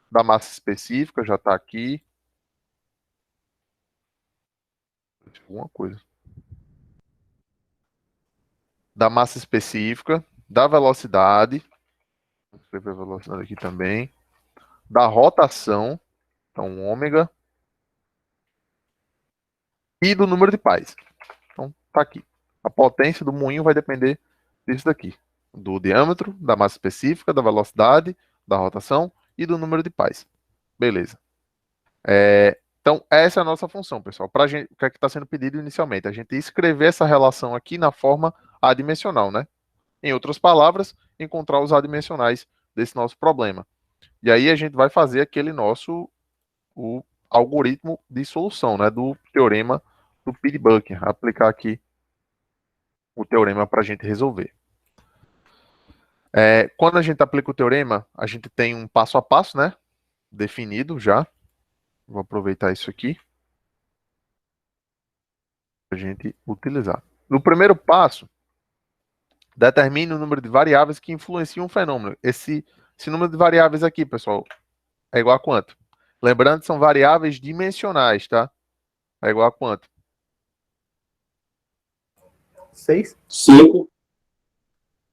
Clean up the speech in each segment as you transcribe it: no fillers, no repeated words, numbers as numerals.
da massa específica, já está aqui. Alguma coisa. Da massa específica, da velocidade, vou escrever a velocidade aqui também, da rotação, então ômega, e do número de pais. Então, tá aqui. A potência do moinho vai depender disso daqui. Do diâmetro, da massa específica, da velocidade, da rotação e do número de pais. Beleza. Então, essa é a nossa função, pessoal. Para gente, o que é que está sendo pedido inicialmente? A gente escrever essa relação aqui na forma adimensional, né? Em outras palavras, encontrar os adimensionais desse nosso problema. E aí a gente vai fazer aquele nosso o algoritmo de solução, né? Do teorema do Pidbucker. Aplicar aqui o teorema para a gente resolver. Quando a gente aplica o teorema, a gente tem um passo a passo, né? Definido já. Vou aproveitar isso aqui para a gente utilizar. No primeiro passo, determine o número de variáveis que influenciam um fenômeno. Esse número de variáveis aqui, pessoal, é igual a quanto? Lembrando que são variáveis dimensionais, tá? É igual a quanto? 6. 5.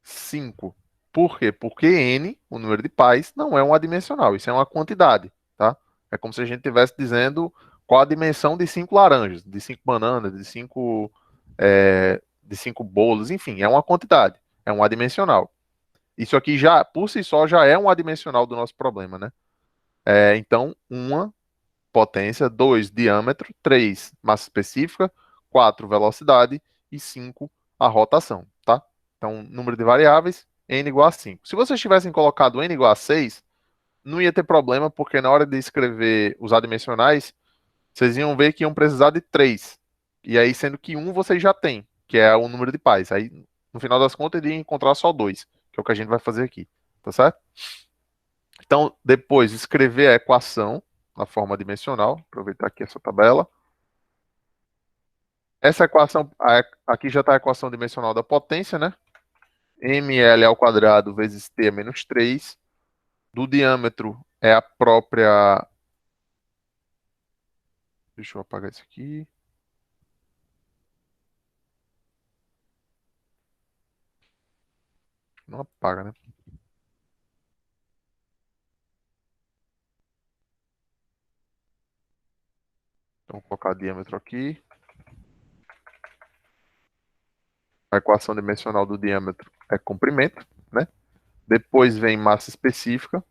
5. Por quê? Porque n, o número de pais, não é um adimensional, isso é uma quantidade, tá? É como se a gente estivesse dizendo qual a dimensão de 5 laranjas, de 5 bananas, de 5 bolos, enfim, é uma quantidade, é um adimensional. Isso aqui já, por si só, já é um adimensional do nosso problema, né? Então, 1 potência, 2 diâmetro, 3 massa específica, 4 velocidade e 5 a rotação, tá? Então, número de variáveis, n igual a 5. Se vocês tivessem colocado n igual a 6, não ia ter problema, porque na hora de escrever os adimensionais, vocês iam ver que iam precisar de 3. E aí, sendo que 1 vocês já têm, que é o número de pais. Aí, no final das contas, ele ia encontrar só 2, que é o que a gente vai fazer aqui, tá certo? Então, depois, escrever a equação na forma dimensional. Aproveitar aqui essa tabela. Essa equação, aqui já está a equação dimensional da potência, né? ml ao quadrado vezes t é menos 3. Do diâmetro é a própria... Deixa eu apagar isso aqui. Não apaga, né? Então, vou colocar diâmetro aqui. A equação dimensional do diâmetro é comprimento, né? Depois vem massa específica.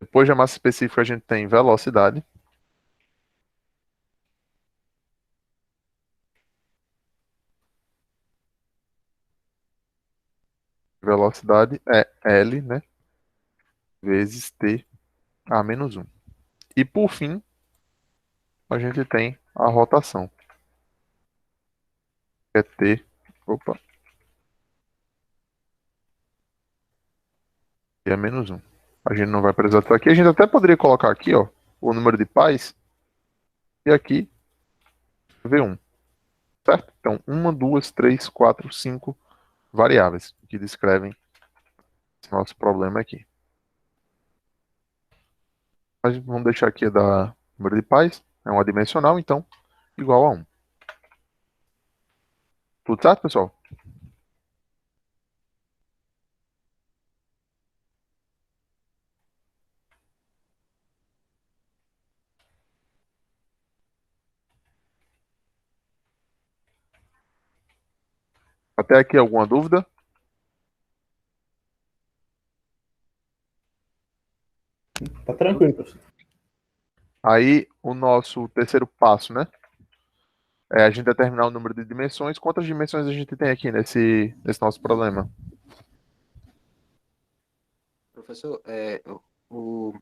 Depois da massa específica, a gente tem velocidade. Velocidade é L, né? Vezes T a menos 1. E por fim, a gente tem a rotação. É T. Opa. E é menos 1. A gente não vai precisar estar aqui. A gente até poderia colocar aqui, ó, o número de pais. E aqui, V1. Certo? Então, 1, 2, 3, 4, 5 variáveis que descrevem esse nosso problema aqui. Mas vamos deixar aqui da número de pais. É uma dimensional, então, igual a 1. Tudo certo, pessoal? Até aqui alguma dúvida? Tá tranquilo, professor. Aí, o nosso terceiro passo, né? É a gente determinar o número de dimensões. Quantas dimensões a gente tem aqui nesse nosso problema? Professor, o,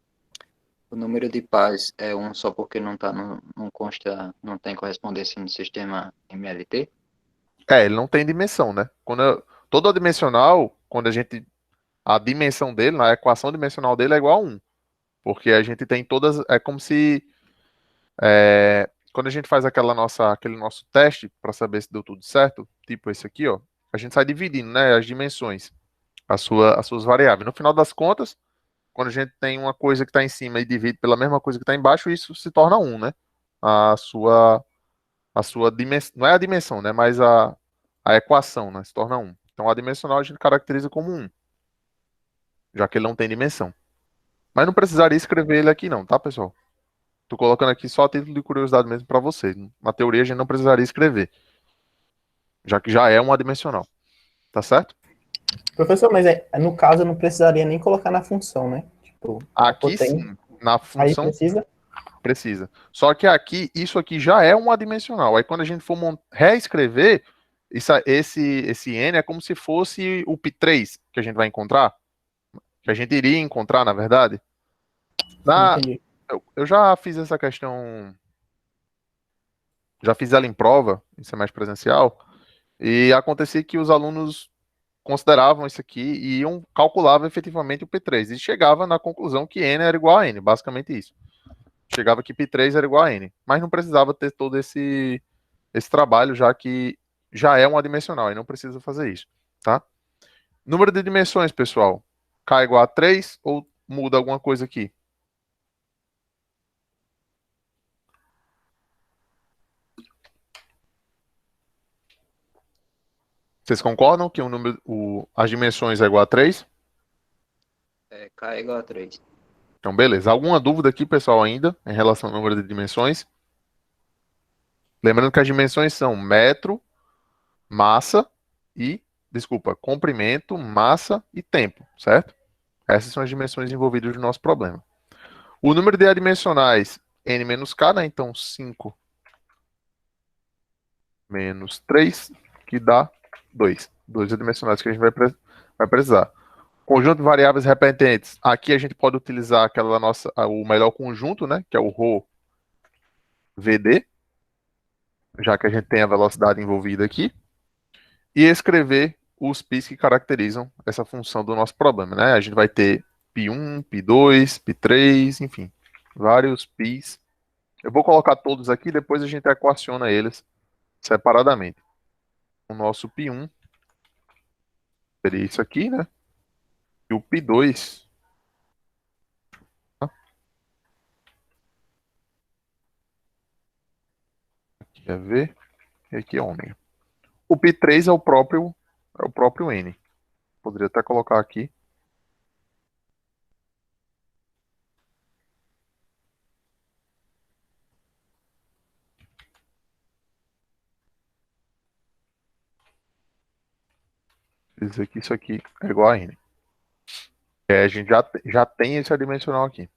o número de pares é um só porque não consta, não tem correspondência no sistema MLT? Ele não tem dimensão, né? Todo adimensional, a dimensão dele, a equação dimensional dele é igual a 1. Porque a gente tem todas, é como se quando a gente faz aquele nosso teste para saber se deu tudo certo, tipo esse aqui, ó, a gente sai dividindo, né, as dimensões, as suas variáveis. No final das contas, quando a gente tem uma coisa que está em cima e divide pela mesma coisa que está embaixo, isso se torna um, né? A sua dimensão, não é a dimensão, né, mas a equação, né, se torna um. Então, adimensional a gente caracteriza como um, já que ele não tem dimensão. Mas não precisaria escrever ele aqui não, tá, pessoal? Tô colocando aqui só a título de curiosidade mesmo para vocês. Na teoria a gente não precisaria escrever, já que já é um adimensional. Tá certo? Professor, mas no caso eu não precisaria nem colocar na função, né? Tipo, a Aqui potência. sim, na Aí função precisa? precisa. Só que aqui, isso aqui já é um adimensional. Aí quando a gente for reescrever, esse n é como se fosse o π3 que a gente vai encontrar, que a gente iria encontrar, na verdade. Não Na, entendi. eu já fiz essa questão, já fiz ela em prova, em semestre presencial, e acontecia que os alunos consideravam isso aqui e iam calculavam efetivamente o P3 e chegava na conclusão que n era igual a n, basicamente isso. Chegava que P3 era igual a n, mas não precisava ter todo esse trabalho, já que já é um adimensional e não precisa fazer isso, tá? Número de dimensões, pessoal, k igual a 3 ou muda alguma coisa aqui? Vocês concordam que as dimensões é igual a 3? K é igual a 3. Então, beleza. Alguma dúvida aqui, pessoal, ainda em relação ao número de dimensões? Lembrando que as dimensões são metro, massa e, desculpa, comprimento, massa e tempo, certo? Essas são as dimensões envolvidas no nosso problema. O número de adimensionais n menos k, né? Então 5 menos 3, que dá 2. Dois adimensionais que a gente vai precisar. Conjunto de variáveis repetentes. Aqui a gente pode utilizar o melhor conjunto, né? Que é o ρ VD, já que a gente tem a velocidade envolvida aqui. E escrever os πs que caracterizam essa função do nosso problema, né? A gente vai ter π1, π2, π3, enfim, vários πs. Eu vou colocar todos aqui, depois a gente equaciona eles separadamente. O nosso π1 seria isso aqui, né? E o π2, aqui é V e aqui é ômega. O π3 é o próprio N. Poderia até colocar aqui. Dizer que isso aqui é igual a N. A gente já tem esse adimensional aqui.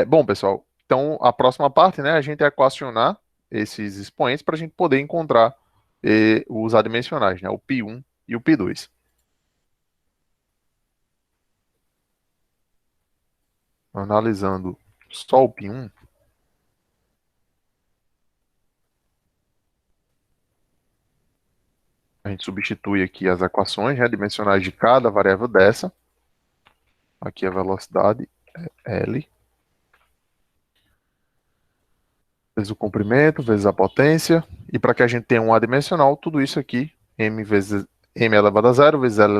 Bom, pessoal, então a próxima parte, né, a gente é equacionar esses expoentes para a gente poder encontrar os adimensionais, né, o π1 e o π2. Analisando só o π1, a gente substitui aqui as equações, né, dimensionais de cada variável dessa. Aqui a velocidade é L, vezes o comprimento, vezes a potência. E para que a gente tenha um adimensional, tudo isso aqui, m vezes m elevado a zero, vezes L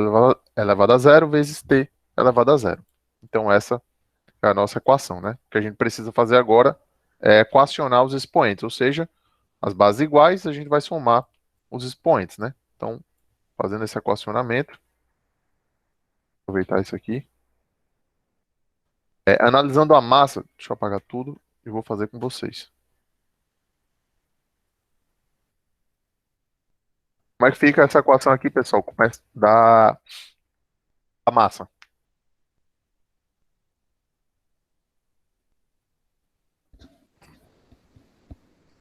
elevado a zero, vezes t elevado a zero. Então essa é a nossa equação, né? O que a gente precisa fazer agora é equacionar os expoentes, ou seja, as bases iguais, a gente vai somar os expoentes, né? Então, fazendo esse equacionamento, aproveitar isso aqui. Analisando a massa, deixa eu apagar tudo e vou fazer com vocês. Como é que fica essa equação aqui, pessoal? Começa da massa.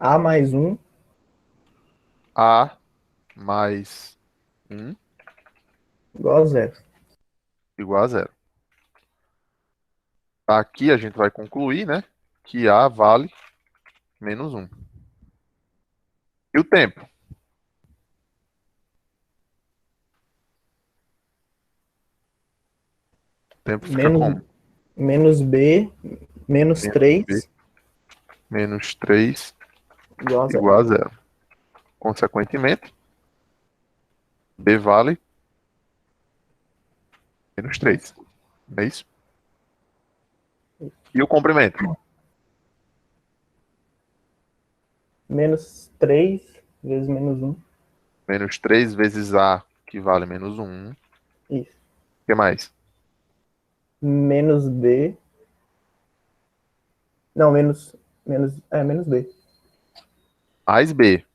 A mais 1 A mais 1 igual a 0. igual a zero. Aqui a gente vai concluir, né, que A vale menos 1. E o tempo? O tempo fica Menos, como? menos B, menos Menos B 3 menos 3 Igual a zero. igual a zero. Consequentemente, B vale menos 3. Não é isso? E o comprimento? Menos 3 vezes menos 1. Menos 3 vezes A, que vale menos 1. O Isso. que mais? Menos B. Não, menos B. Mais B.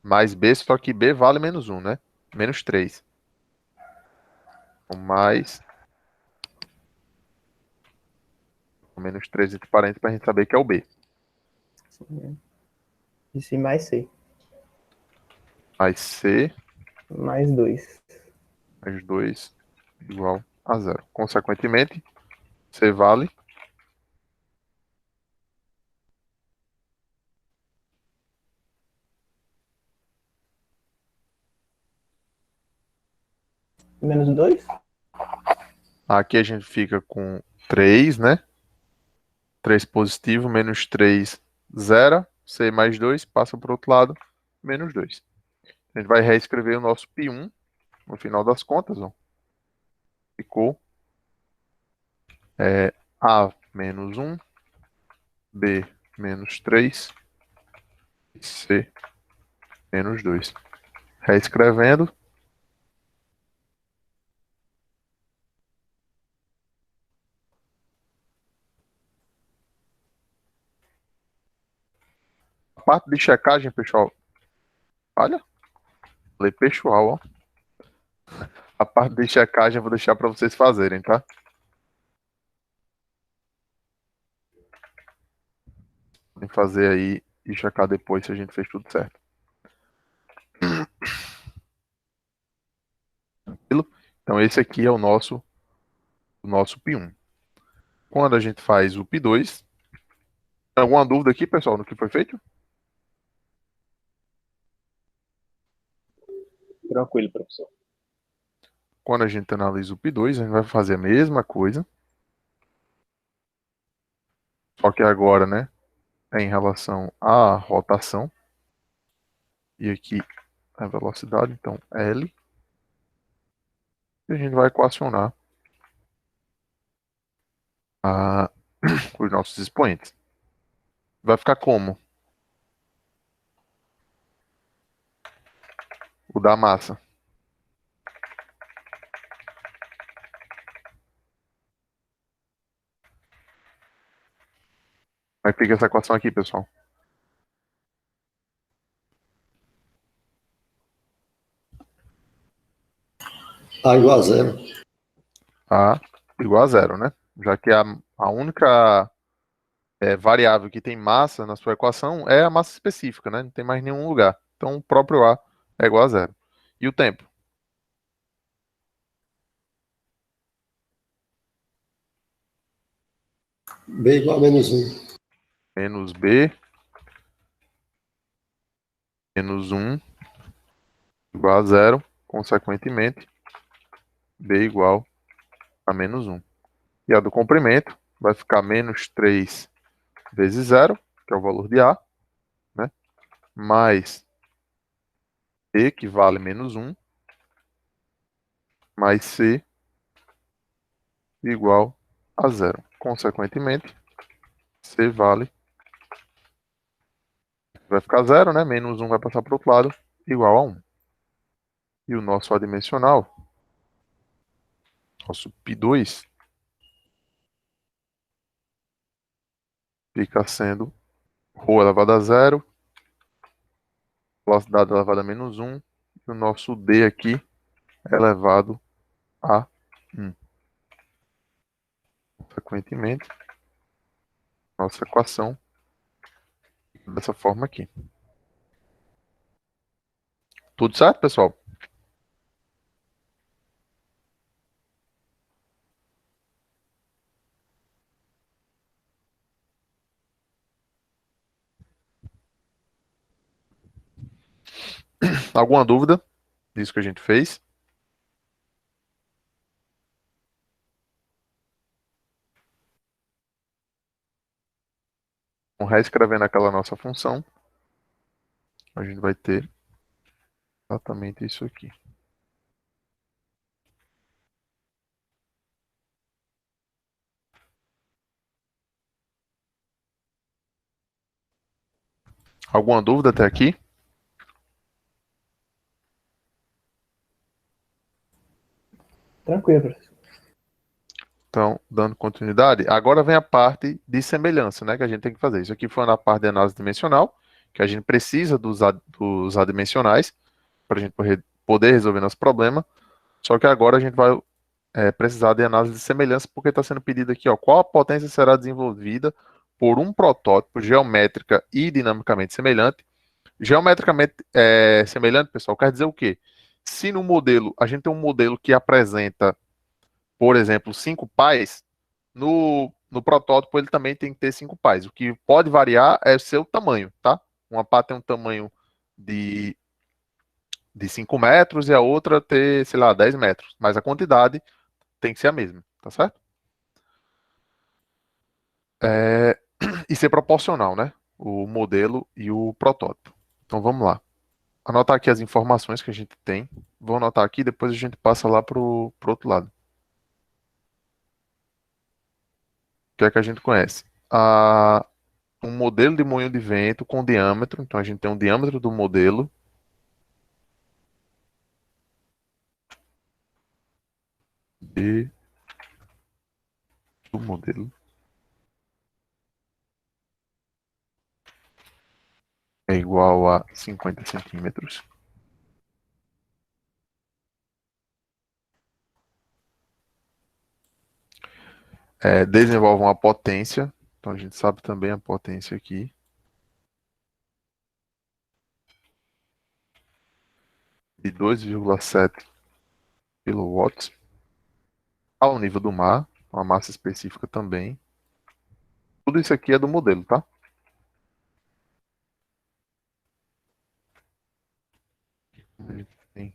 Mais B, só que B vale menos 1, né? Menos 3. Então, mais menos 3 entre parênteses para a gente saber que é o B. Isso e mais C. Mais C Mais 2. mais 2 igual a zero. Consequentemente, C vale Menos 2? aqui a gente fica com 3, né? 3 positivo, menos 3, 0. C mais 2 passa para o outro lado, menos 2. A gente vai reescrever o nosso π1 no final das contas. Ó. Ficou A menos 1, B menos 3 e C menos 2. Reescrevendo, a parte de checagem, pessoal, olha, falei pessoal, ó. A parte de checagem eu vou deixar para vocês fazerem, tá? Podem fazer aí e checar depois se a gente fez tudo certo. Tranquilo? Então esse aqui é o nosso π1. Quando a gente faz o π2, tem alguma dúvida aqui, pessoal, no que foi feito? Tranquilo, professor. Quando a gente analisa o π2, a gente vai fazer a mesma coisa, só que agora, né, é em relação à rotação. E aqui a velocidade, então L. E a gente vai equacionar a, os nossos expoentes. Vai ficar como? O da massa. Como é que fica essa equação aqui, pessoal? A igual a zero. A igual a zero, né? Já que a única variável que tem massa na sua equação é a massa específica, né? Não tem mais nenhum lugar. Então o próprio A é igual a zero. E o tempo? B igual a menos 1. Menos B menos 1 igual a zero. Consequentemente, B igual a menos 1. E a do comprimento vai ficar menos 3 vezes zero, que é o valor de A, né? Mais B, que vale menos 1, mais C igual a zero. Consequentemente, C vale, vai ficar zero, né? Menos 1 vai passar para o outro lado, igual a 1. E o nosso adimensional, nosso π2, fica sendo ρ elevado a zero, velocidade elevada a menos 1, e o nosso D aqui elevado a 1. Consequentemente, nossa equação dessa forma aqui. Tudo certo, pessoal? Alguma dúvida disso que a gente fez? Então, reescrevendo aquela nossa função, a gente vai ter exatamente isso aqui. Alguma dúvida até aqui? Tranquilo, professor. Então, dando continuidade, agora vem a parte de semelhança, né, que a gente tem que fazer. Isso aqui foi na parte de análise dimensional, que a gente precisa dos adimensionais para a gente poder resolver nosso problema. Só que agora a gente vai precisar de análise de semelhança, porque está sendo pedido aqui, ó, qual a potência será desenvolvida por um protótipo geométrica e dinamicamente semelhante. Geometricamente semelhante, pessoal, quer dizer o quê? Se no modelo, a gente tem um modelo que apresenta, por exemplo, 5 pais, no protótipo ele também tem que ter 5 pais. O que pode variar é o seu tamanho, tá? Uma pá tem um tamanho de, de 5 metros e a outra ter, sei lá, 10 metros. Mas a quantidade tem que ser a mesma, tá certo? E ser proporcional, né? O modelo e o protótipo. Então vamos lá. Anotar aqui as informações que a gente tem. Vou anotar aqui, depois a gente passa lá pro outro lado. O que é que a gente conhece? Um modelo de moinho de vento com diâmetro. Então a gente tem um diâmetro do modelo. E do modelo é igual a 50 centímetros. Desenvolve uma potência. Então a gente sabe também a potência aqui. De 2,7 quilowatts ao nível do mar. Uma massa específica também. Tudo isso aqui é do modelo, tá? A gente tem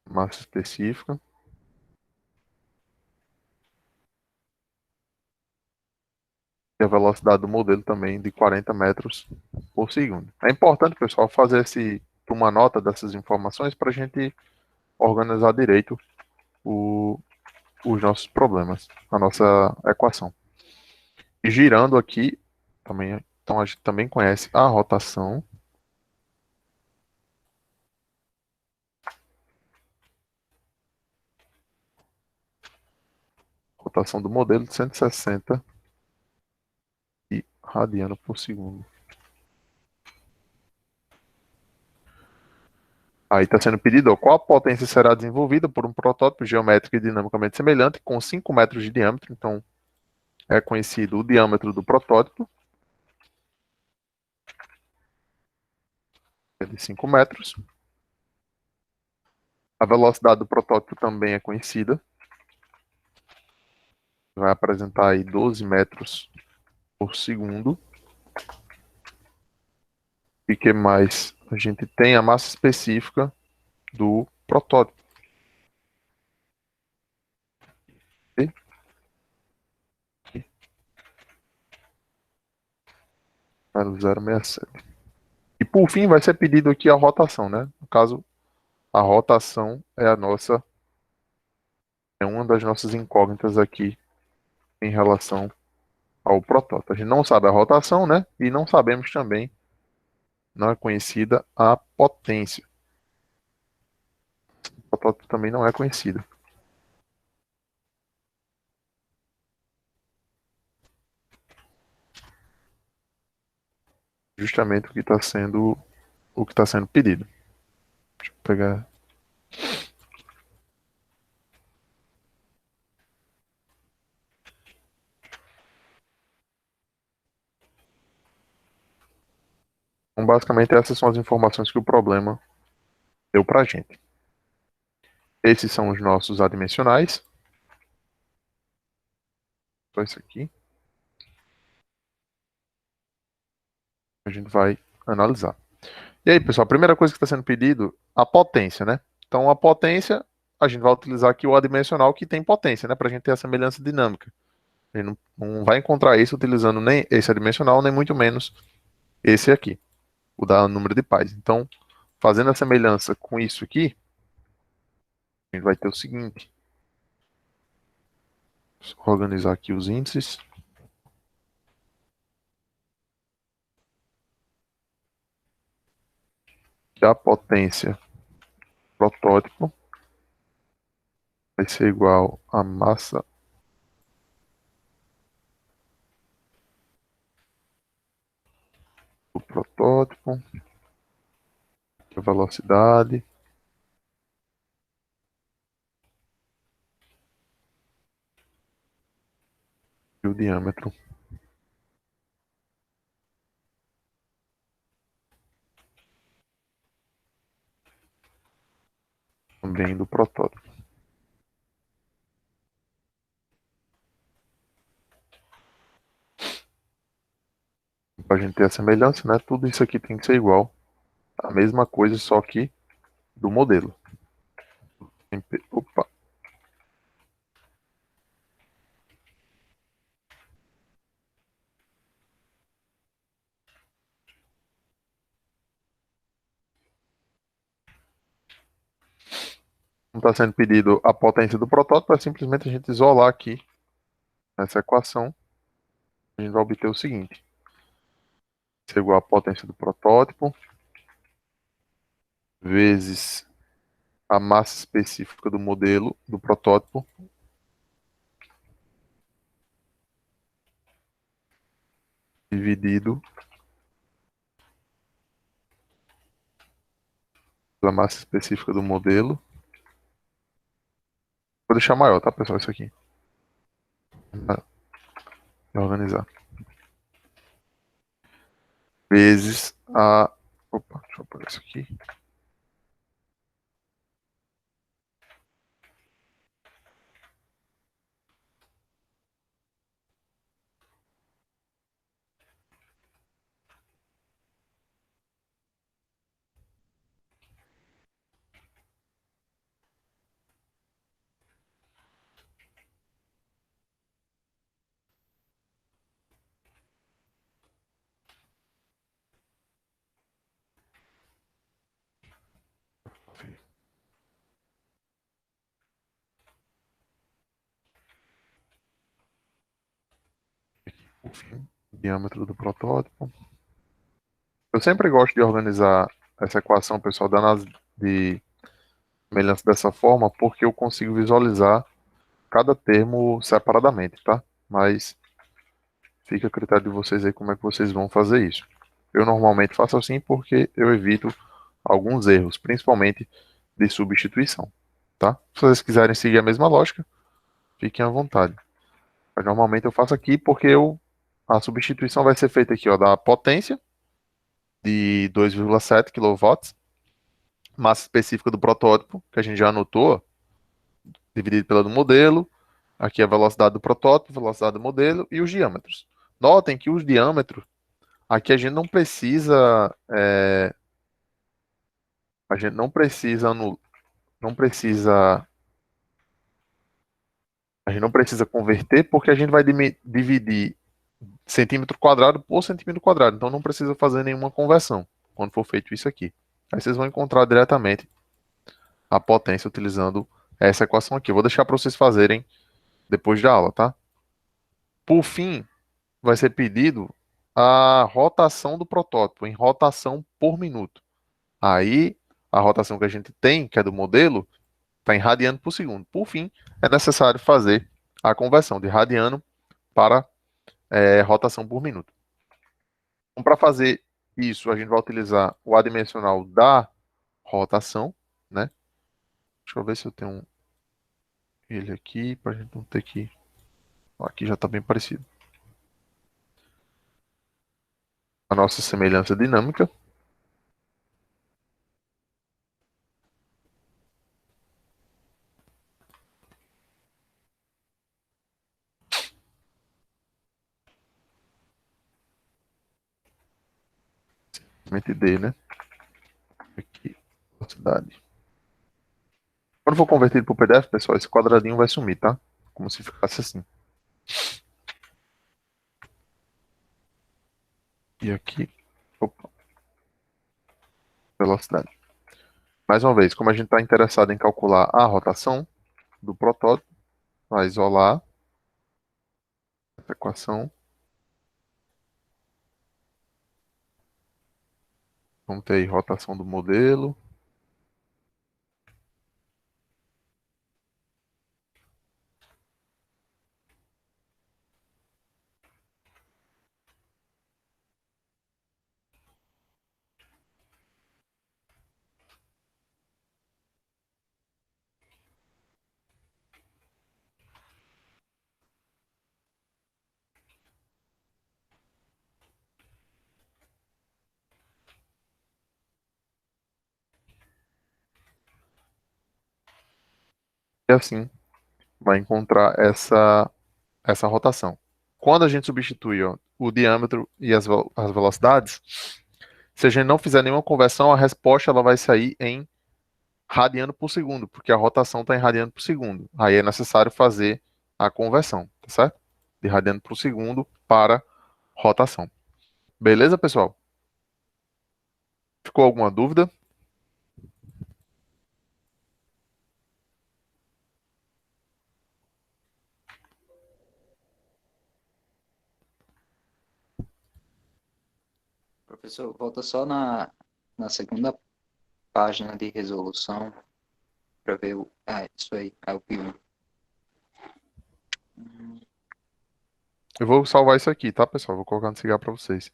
massa específica. E a velocidade do modelo também de 40 metros por segundo. É importante, pessoal, fazer uma nota dessas informações para a gente organizar direito os nossos problemas, a nossa equação. E girando aqui, também, então a gente também conhece a rotação. Rotação do modelo de 160 e radiano por segundo. Aí está sendo pedido, ó, qual a potência será desenvolvida por um protótipo geométrico e dinamicamente semelhante com 5 metros de diâmetro. Então, é conhecido o diâmetro do protótipo, é de 5 metros. A velocidade do protótipo também é conhecida. Vai apresentar aí 12 metros por segundo. E que mais? A gente tem a massa específica do protótipo. 0,067. E por fim vai ser pedido aqui a rotação, né? No caso, a rotação é uma das nossas incógnitas aqui em relação ao protótipo. A gente não sabe a rotação, né? E não sabemos também, não é conhecida a potência. O protótipo também não é conhecido. Justamente o que está sendo pedido. Deixa eu pegar. Então, basicamente, essas são as informações que o problema deu para a gente. Esses são os nossos adimensionais. Só isso aqui. A gente vai analisar. E aí, pessoal, a primeira coisa que está sendo pedido, a potência, né? Então, a potência, a gente vai utilizar aqui o adimensional que tem potência, né? Para a gente ter a semelhança dinâmica. A gente não vai encontrar isso utilizando nem esse adimensional, nem muito menos esse aqui, o da número de pais. Então, fazendo a semelhança com isso aqui, a gente vai ter o seguinte. Deixa eu organizar aqui os índices. Que a potência protótipo vai ser igual à massa do protótipo, a velocidade, e o diâmetro também do protótipo. Para a gente ter a semelhança, né? Tudo isso aqui tem que ser igual. A mesma coisa, só que do modelo. Opa. Não está sendo pedido a potência do protótipo, é simplesmente a gente isolar aqui nessa equação. A gente vai obter o seguinte. Isso é igual à potência do protótipo vezes a massa específica do modelo do protótipo dividido pela massa específica do modelo. Vou deixar maior, tá, pessoal, isso aqui. Vou organizar. Vezes a... Opa, deixa eu pegar isso aqui. Enfim, diâmetro do protótipo. Eu sempre gosto de organizar essa equação, pessoal, dando as de semelhança dessa forma, porque eu consigo visualizar cada termo separadamente, tá? Mas fica a critério de vocês aí como é que vocês vão fazer isso. Eu normalmente faço assim porque eu evito alguns erros, principalmente de substituição, tá? Se vocês quiserem seguir a mesma lógica, fiquem à vontade. Mas normalmente eu faço aqui porque a substituição vai ser feita aqui, ó, da potência de 2,7 kW, massa específica do protótipo, que a gente já anotou, dividido pela do modelo, aqui a velocidade do protótipo, velocidade do modelo e os diâmetros. Notem que os diâmetros, aqui a gente não precisa, a gente não precisa, não precisa, a gente não precisa converter porque a gente vai dividir centímetro quadrado por centímetro quadrado, então não precisa fazer nenhuma conversão quando for feito isso aqui. Aí vocês vão encontrar diretamente a potência utilizando essa equação aqui. Eu vou deixar para vocês fazerem depois da aula, tá? Por fim, vai ser pedido a rotação do protótipo em rotação por minuto. Aí, a rotação que a gente tem, que é do modelo, está em radiano por segundo. Por fim, é necessário fazer a conversão de radiano para rotação por minuto. Então, para fazer isso, a gente vai utilizar o adimensional da rotação, né? Deixa eu ver se eu tenho ele aqui, para a gente não ter que... Aqui já está bem parecido. A nossa semelhança dinâmica. D, né? velocidade. Quando for convertido para o PDF, pessoal, esse quadradinho vai sumir, tá? Como se ficasse assim. E aqui, opa, velocidade. Mais uma vez, como a gente está interessado em calcular a rotação do protótipo, vai isolar essa equação. Vamos ter aí rotação do modelo. E assim, vai encontrar essa rotação. Quando a gente substitui, ó, o diâmetro e as velocidades, se a gente não fizer nenhuma conversão, a resposta ela vai sair em radiano por segundo, porque a rotação está em radiano por segundo. Aí é necessário fazer a conversão, tá certo? De radiano por segundo para rotação. Beleza, pessoal? Ficou alguma dúvida? Professor, volta só na segunda página de resolução para ver o. Ah, isso aí, é o P1. Eu vou salvar isso aqui, tá, pessoal? Vou colocar no cigarro para vocês.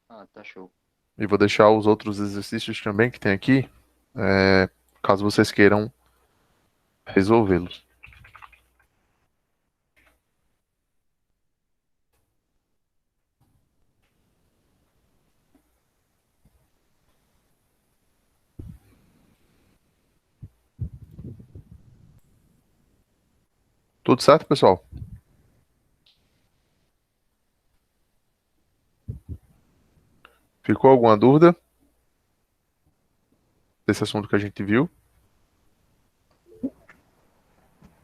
Ah, tá show. E vou deixar os outros exercícios também que tem aqui, caso vocês queiram resolvê-los. Tudo certo, pessoal? Ficou alguma dúvida desse assunto que a gente viu?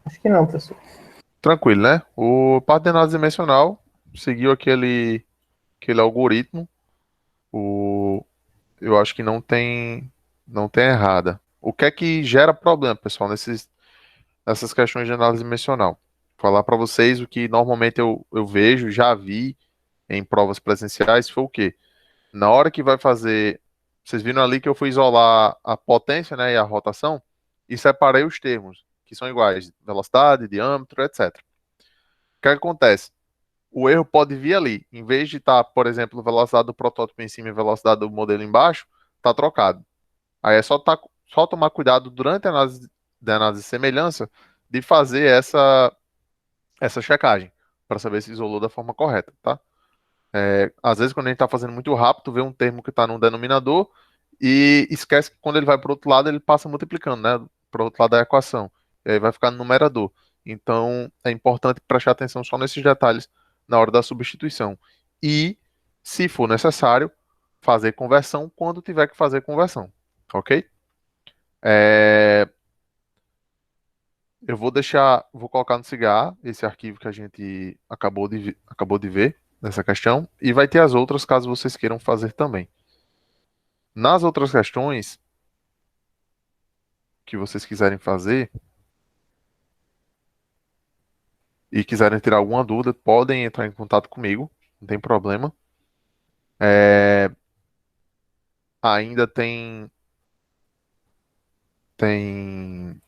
Acho que não, professor. Tranquilo, né? O parte de análise dimensional seguiu aquele algoritmo. Eu acho que não tem errada. O que é que gera problema, pessoal, nessas questões de análise dimensional? Falar para vocês o que normalmente eu vejo, já vi em provas presenciais, foi o quê? Na hora que vai fazer. Vocês viram ali que eu fui isolar a potência, né, e a rotação e separei os termos, que são iguais: velocidade, diâmetro, etc. O que acontece? O erro pode vir ali. Em vez de estar, por exemplo, velocidade do protótipo em cima e velocidade do modelo embaixo, está trocado. Aí é só tomar cuidado durante a análise de semelhança de fazer essa checagem para saber se isolou da forma correta, tá? Às vezes, quando a gente está fazendo muito rápido, vê um termo que está num denominador e esquece que quando ele vai para o outro lado, ele passa multiplicando, né? Para o outro lado da equação. E aí vai ficar no numerador. Então, é importante prestar atenção só nesses detalhes na hora da substituição. E, se for necessário, fazer conversão quando tiver que fazer conversão. Ok? É, eu vou colocar no cigarro esse arquivo que a gente acabou de ver nessa questão. E vai ter as outras caso vocês queiram fazer também. Nas outras questões que vocês quiserem fazer e quiserem tirar alguma dúvida, podem entrar em contato comigo, não tem problema. É, ainda tem